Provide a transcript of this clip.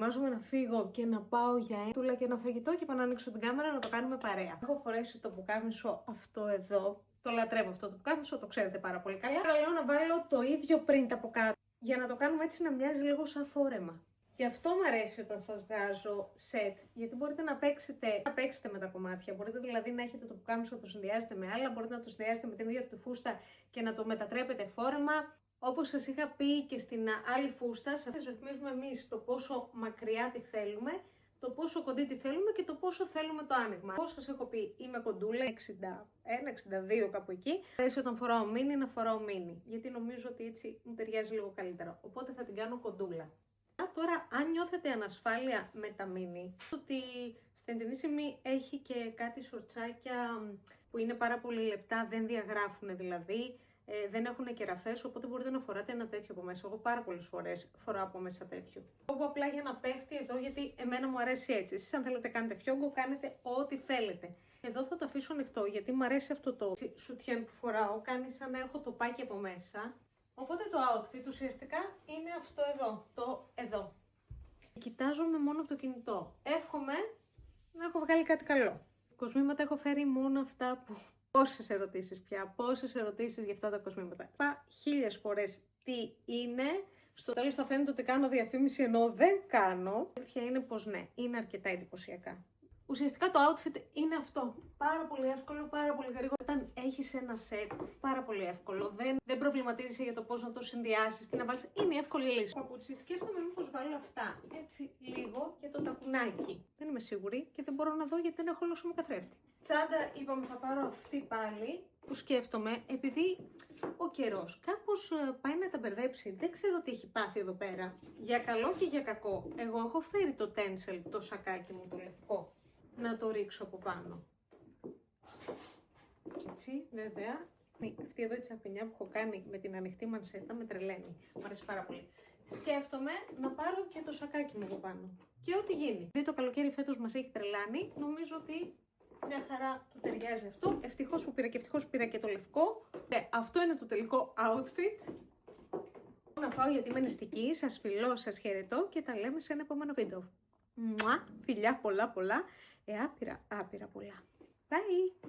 Ετοιμάζομαι να φύγω και να πάω για έντουλα και ένα φαγητό και πάω να ανοίξω την κάμερα να το κάνουμε παρέα. Έχω φορέσει το πουκάμισο αυτό εδώ. Το λατρεύω αυτό το πουκάμισο, το ξέρετε πάρα πολύ καλά. Τώρα λέω να βάλω το ίδιο print από κάτω για να το κάνουμε έτσι να μοιάζει λίγο σαν φόρεμα. Γι' αυτό μου αρέσει όταν σας βγάζω set, γιατί μπορείτε να παίξετε με τα κομμάτια. Μπορείτε δηλαδή να έχετε το πουκάμισο να το συνδυάζετε με άλλα, μπορείτε να το συνδυάζετε με την ίδια του φούστα και να το μετατρέπετε φόρεμα. Όπως σας είχα πει και στην άλλη φούστα, σε αυτές ρυθμίζουμε εμείς το πόσο μακριά τη θέλουμε, το πόσο κοντή τη θέλουμε και το πόσο θέλουμε το άνοιγμα. Όπως σας έχω πει, είμαι κοντούλα, 61-62 κάπου εκεί. Αρέσει όταν φοράω μίνι να φοράω μίνι, γιατί νομίζω ότι έτσι μου ταιριάζει λίγο καλύτερα. Οπότε θα την κάνω κοντούλα. Τώρα, αν νιώθετε ανασφάλεια με τα μίνι, ότι στην ταινίσιμη έχει και κάτι σορτσάκια που είναι πάρα πολύ λεπτά, δεν διαγράφουν δηλαδή, δεν έχουν κεραφές, οπότε μπορείτε να φοράτε ένα τέτοιο από μέσα. Εγώ πάρα πολλές φορές φοράω από μέσα τέτοιο. Φιόγκο απλά για να πέφτει εδώ, γιατί εμένα μου αρέσει έτσι. Εσείς αν θέλετε κάνετε φιόγκο, κάνετε ό,τι θέλετε. Εδώ θα το αφήσω ανοιχτό, γιατί μου αρέσει αυτό το σουτιέν που φοράω, κάνει σαν να έχω το πάκι από μέσα. Οπότε το outfit ουσιαστικά είναι αυτό εδώ, το εδώ. Κοιτάζομαι μόνο από το κινητό. Εύχομαι να έχω βγάλει κάτι καλό. Κοσμήματα έχω φέρει μόνο αυτά που... Πόσες ερωτήσεις πια, πόσες ερωτήσεις για αυτά τα κοσμήματα. Είπα 1000 φορές τι είναι. Στο τέλος θα φαίνεται ότι κάνω διαφήμιση ενώ δεν κάνω. Η αλήθεια είναι πως ναι, είναι αρκετά εντυπωσιακά. Ουσιαστικά το outfit είναι αυτό. Πάρα πολύ εύκολο, πάρα πολύ γρήγορο. Όταν έχεις ένα set, πάρα πολύ εύκολο. Δεν προβληματίζεσαι για το πώς να το συνδυάσεις, τι να βάλεις. Είναι εύκολη λύση. Παπούτσι, σκέφτομαι μήπως βάλω αυτά. Έτσι λίγο για το τακουνάκι. Δεν είμαι σίγουρη και δεν μπορώ να δω γιατί δεν έχω ολόσωμο καθρέφτη. Τσάντα, είπαμε, θα πάρω αυτή πάλι. Που σκέφτομαι, επειδή ο καιρός κάπως πάει να τα μπερδέψει. Δεν ξέρω τι έχει πάθει εδώ πέρα. Για καλό και για κακό. Εγώ έχω φέρει το tencel, το σακάκι μου, το λευκό. Να το ρίξω από πάνω. Έτσι, βέβαια. Αυτή εδώ η τσαπινιά που έχω κάνει με την ανοιχτή μανσέτα με τρελαίνει. Μου αρέσει πάρα πολύ. Σκέφτομαι να πάρω και το σακάκι μου από πάνω. Και ό,τι γίνει. Δηλαδή το καλοκαίρι φέτος μας έχει τρελάνει. Νομίζω ότι μια χαρά του ταιριάζει αυτό. Ευτυχώς που πήρα και ευτυχώς που πήρα και το λευκό. Αυτό είναι το τελικό outfit. Να πάω γιατί είμαι νηστική. Σας φιλώ, σας χαιρετώ και τα λέμε σε ένα επόμενο βίντεο. Φιλιά πολλά, άπειρα πολλά. Bye!